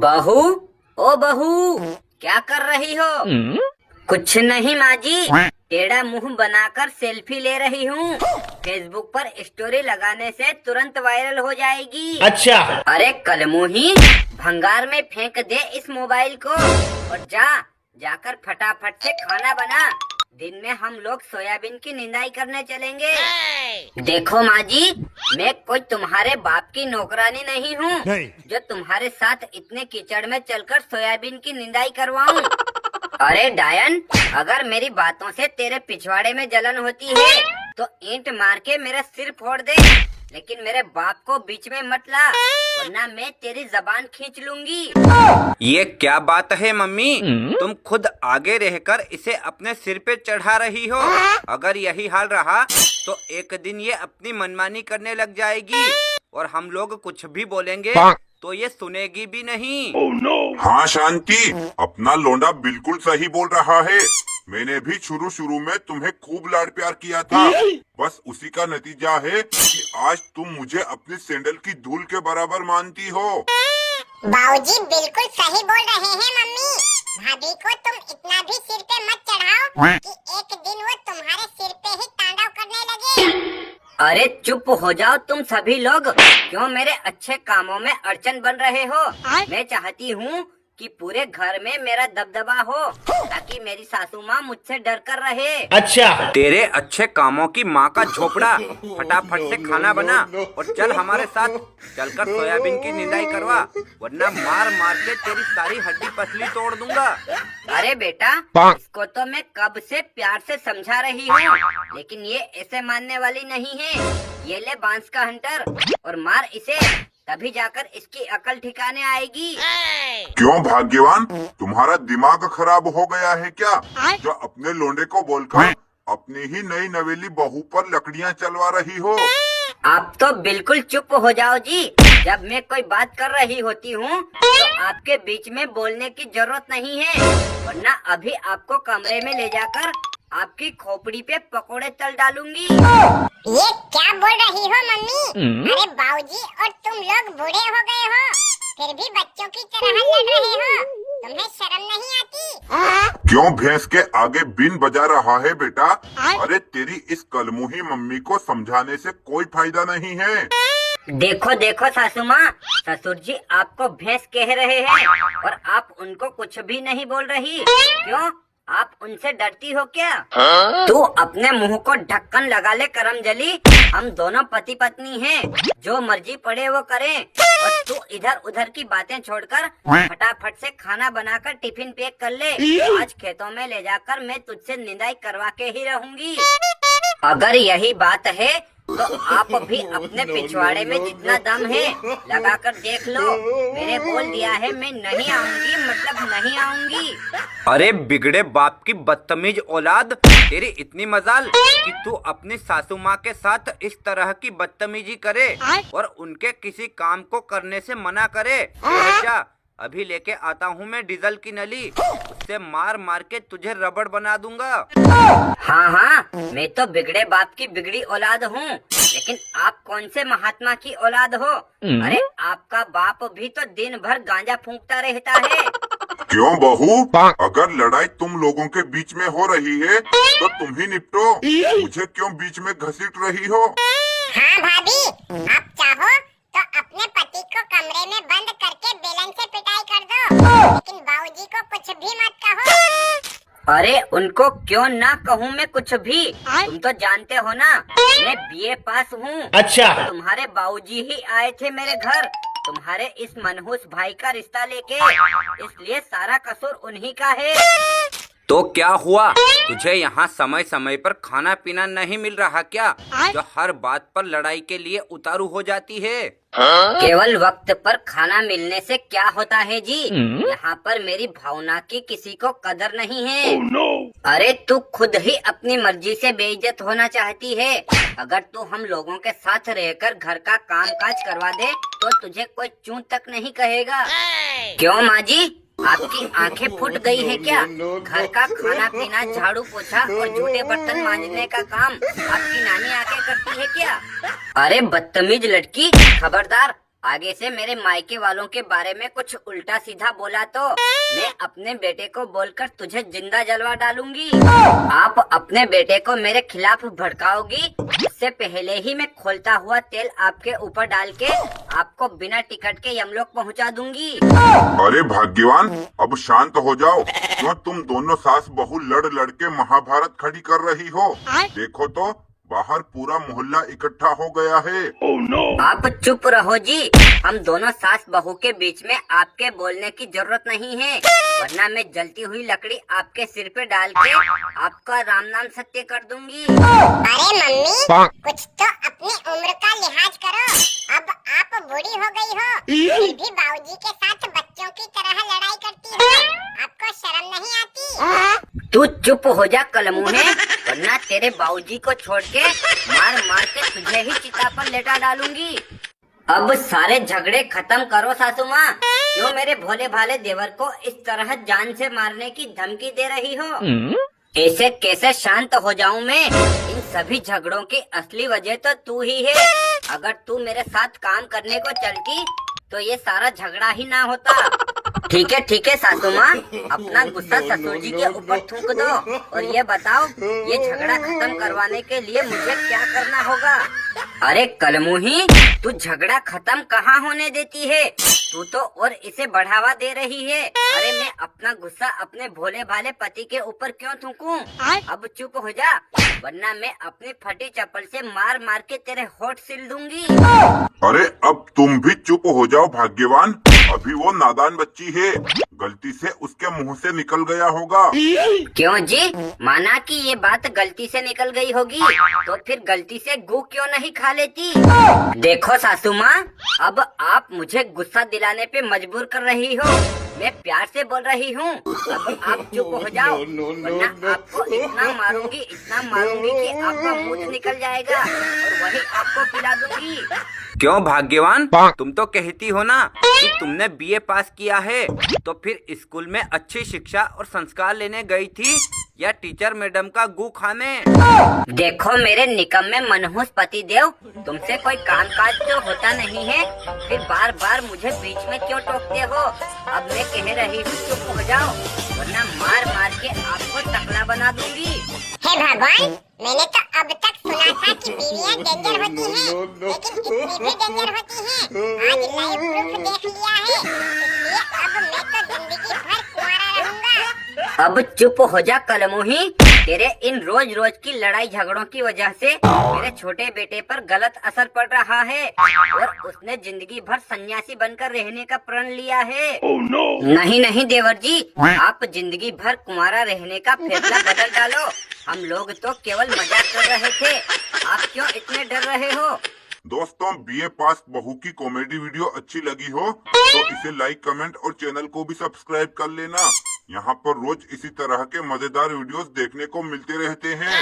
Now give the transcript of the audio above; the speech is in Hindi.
बहू, ओ बहू, क्या कर रही हो? कुछ नहीं माँ जी, टेढ़ा मुंह बनाकर सेल्फी ले रही हूँ। फेसबुक पर स्टोरी लगाने से तुरंत वायरल हो जाएगी। अच्छा। अरे कलमुही, भंगार में फेंक दे इस मोबाइल को और जाकर फटाफट से खाना बना। दिन में हम लोग सोयाबीन की निंदाई करने चलेंगे। देखो माँ जी, मैं कोई तुम्हारे बाप की नौकरानी नहीं हूँ जो तुम्हारे साथ इतने कीचड़ में चलकर सोयाबीन की निंदाई करवाऊँ। अरे डायन, अगर मेरी बातों से तेरे पिछवाड़े में जलन होती है तो ईंट मार के मेरा सिर फोड़ दे, लेकिन मेरे बाप को बीच में मत ला, वरना मैं तेरी जबान खींच लूंगी। ये क्या बात है मम्मी, तुम खुद आगे रहकर इसे अपने सिर पे चढ़ा रही हो। अगर यही हाल रहा तो एक दिन ये अपनी मनमानी करने लग जाएगी और हम लोग कुछ भी बोलेंगे तो ये सुनेगी भी नहीं। हाँ शांति, अपना लोंडा बिल्कुल सही बोल रहा है। मैंने भी शुरू में तुम्हें खूब लाड प्यार किया था, बस उसी का नतीजा है कि आज तुम मुझे अपनी सैंडल की धूल के बराबर मानती हो। बाबूजी बिल्कुल सही बोल रहे हैं मम्मी। भाभी को तुम इतना भी सिर पे मत चढ़ाओ कि एक दिन वो तुम्हारे सिर पे ही तांडव करने लगे। अरे चुप हो जाओ तुम सभी लोग, क्यों मेरे अच्छे कामों में अड़चन बन रहे हो? मैं चाहती हूँ कि पूरे घर में मेरा दबदबा हो ताकि मेरी सासू माँ मुझसे डर कर रहे। अच्छा। तेरे अच्छे कामों की माँ का झोपड़ा, फटाफट से खाना बना और चल हमारे साथ चलकर सोयाबीन की निंदाई करवा, वरना मार मार के तेरी सारी हड्डी पसली तोड़ दूंगा। अरे बेटा, इसको तो मैं कब से प्यार से समझा रही हूँ, लेकिन ये ऐसे मानने वाली नहीं है। ये ले बांस का हंटर और मार इसे, तभी जाकर इसकी अकल ठिकाने आएगी। क्यों भाग्यवान, तुम्हारा दिमाग खराब हो गया है क्या, जो अपने लोंडे को बोलकर अपनी ही नई नवेली बहू पर लकड़ियां चलवा रही हो? आप तो बिल्कुल चुप हो जाओ जी। जब मैं कोई बात कर रही होती हूँ तो आपके बीच में बोलने की जरूरत नहीं है, वरना अभी आपको कमरे में ले जाकर आपकी खोपड़ी पे पकोड़े तल डालूंगी। ये क्या बोल रही हो मम्मी? अरे बाबूजी और तुम लोग बूढ़े हो गए हो, फिर भी बच्चों की तरह लड़ रहे हो। तुम्हें शर्म नहीं आती? क्यों भैंस के आगे बीन बजा रहा है बेटा? अरे तेरी इस कलमुही मम्मी को समझाने से कोई फायदा नहीं है। देखो देखो सासू माँ, ससुर जी आपको भैंस कह रहे हैं और आप उनको कुछ भी नहीं बोल रही। क्यों, आप उनसे डरती हो क्या? तू अपने मुंह को ढक्कन लगा ले करमजली। हम दोनों पति पत्नी हैं, जो मर्जी पड़े वो करें। और तू इधर उधर की बातें छोड़कर फटाफट से खाना बनाकर टिफिन पैक कर ले। आज खेतों में ले जाकर मैं तुझसे निंदाई करवा के ही रहूंगी। अगर यही बात है तो आप भी अपने पिछवाड़े में जितना दम है लगाकर देख लो। मैंने बोल दिया है, मैं नहीं आऊंगी मतलब नहीं आऊंगी। अरे बिगड़े बाप की बदतमीज औलाद, तेरी इतनी मजाल कि तू अपनी सासू माँ के साथ इस तरह की बदतमीजी करे और उनके किसी काम को करने से मना करे। जा, अभी लेके आता हूँ मैं डीजल की नली, उससे मार मार के तुझे रबड़ बना दूंगा। हाँ हाँ, मैं तो बिगड़े बाप की बिगड़ी औलाद हूँ, लेकिन आप कौन से महात्मा की औलाद हो? अरे आपका बाप भी तो दिन भर गांजा फूंकता रहता है। क्यों बहू, अगर लड़ाई तुम लोगों के बीच में हो रही है तो तुम ही निपटो, मुझे क्यों बीच में घसीट रही हो? हाँ भाभी, आप चाहो तो अपने पति को कमरे में बंद करके बेलन से पिटाई कर दो, लेकिन बाबूजी को कुछ भी मत कहो। अरे उनको क्यों ना कहूँ मैं कुछ भी? तुम तो जानते हो ना, मैं बीए पास हूँ। अच्छा। तुम्हारे बाबूजी ही आए थे मेरे घर तुम्हारे इस मनहूस भाई का रिश्ता लेके, इसलिए सारा कसूर उन्हीं का है। तो क्या हुआ, तुझे यहाँ समय समय पर खाना पीना नहीं मिल रहा क्या, जो हर बात पर लड़ाई के लिए उतारू हो जाती है? केवल वक्त पर खाना मिलने से क्या होता है जी? यहाँ पर मेरी भावना की किसी को कदर नहीं है। अरे तू खुद ही अपनी मर्जी से बेइज्जत होना चाहती है। अगर तू हम लोगों के साथ रहकर घर का काम काज करवा दे तो तुझे कोई चूं तक नहीं कहेगा। क्यों माँ जी, आपकी आंखें फूट गई है क्या? घर का खाना पीना, झाड़ू पोछा और जूठे बर्तन मांजने का काम आपकी नानी आके करती है क्या? अरे बदतमीज लड़की, खबरदार, आगे से मेरे मायके वालों के बारे में कुछ उल्टा सीधा बोला तो मैं अपने बेटे को बोलकर तुझे जिंदा जलवा डालूंगी। आप अपने बेटे को मेरे खिलाफ भड़काओगी, इससे पहले ही मैं खोलता हुआ तेल आपके ऊपर डाल के आपको बिना टिकट के यमलोक पहुंचा दूंगी। अरे भाग्यवान, अब शांत हो जाओ। क्यों तुम दोनों सास बहू लड़ लड़ के महाभारत खड़ी कर रही हो? देखो तो बाहर पूरा मोहल्ला इकट्ठा हो गया है। आप चुप रहो जी। हम दोनों सास बहू के बीच में आपके बोलने की जरूरत नहीं है, वरना मैं जलती हुई लकड़ी आपके सिर पे डाल के आपका राम नाम सत्य कर दूंगी। अरे मम्मी, कुछ तो अपनी उम्र का लिहाज करो। अब आप बूढ़ी हो गई हो, फिर भी बाबूजी के साथ बच्चों की तरह लड़ाई करती हो। आपको शर्म नहीं आती? तू चुप हो जा कलमुहे, वरना तेरे बाबूजी को छोड़ के मार मार के तुझे ही चिता पर लेटा डालूंगी। अब सारे झगड़े खत्म करो सासू माँ। क्यों मेरे भोले भाले देवर को इस तरह जान से मारने की धमकी दे रही हो? ऐसे कैसे शांत हो जाऊं मैं? इन सभी झगड़ों की असली वजह तो तू ही है। अगर तू मेरे साथ काम करने को चलती तो ये सारा झगड़ा ही ना होता। ठीक है सासू माँ, अपना गुस्सा ससुर जी के ऊपर थूक दो और ये बताओ, ये झगड़ा खत्म करवाने के लिए मुझे क्या करना होगा? अरे कलमुही, तू झगड़ा खत्म कहाँ होने देती है? तू तो और इसे बढ़ावा दे रही है। अरे मैं अपना गुस्सा अपने भोले भाले पति के ऊपर क्यों थूकूं? अब चुप हो जा, वरना मैं अपनी फटी चप्पल से मार मार के तेरे होठ सिल दूंगी। अरे अब तुम भी चुप हो जाओ भाग्यवान। अभी वो नादान बच्ची है, गलती से उसके मुंह से निकल गया होगा। क्यों जी? माना कि ये बात गलती से निकल गई होगी, तो फिर गलती से गू क्यों नहीं खा लेती? देखो सासू माँ, अब आप मुझे गुस्सा दिलाने पे मजबूर कर रही हो। मैं प्यार से बोल रही हूँ। अब आप चुप हो जाओ, वरना आपको इतना मारूंगी कि आपका मुंह निकल जाएगा और वही आपको पिला दूंगी। क्यों भाग्यवान, तुम तो कहती हो ना कि तुमने बीए पास किया है, तो फिर स्कूल में अच्छी शिक्षा और संस्कार लेने गई थी या टीचर मैडम का गू खाने? देखो मेरे निकम्मे मनहूस पति देव, तुमसे कोई कामकाज तो होता नहीं है, फिर बार बार मुझे बीच में क्यों टोकते हो? अब मैं कह रही हूँ चुप हो जाओ, वरना मार मार के आपको टकला बना दूंगी। हे भगवान, मैंने तो अब तक सुना था कि बीवियां डेंजर होती हैं, लेकिन इतनी भी डेंजर होती हैं। आज लाइव प्रूफ देख लिया है, इसलिए अब मैं तो जिंदगी भर कुंवारा रहूंगा। अब चुप हो जा कलमुही, तेरे इन रोज रोज की लड़ाई झगड़ों की वजह से मेरे छोटे बेटे पर गलत असर पड़ रहा है और उसने जिंदगी भर सन्यासी बनकर रहने का प्रण लिया है। नहीं देवर जी, आप जिंदगी भर कुंवारा रहने का फैसला बदल डालो। हम लोग तो केवल मजाक कर रहे थे, आप क्यों इतने डर रहे हो? दोस्तों, बीए पास बहू की कॉमेडी वीडियो अच्छी लगी हो तो इसे लाइक, कमेंट और चैनल को भी सब्सक्राइब कर लेना। यहाँ पर रोज इसी तरह के मजेदार वीडियोस देखने को मिलते रहते हैं।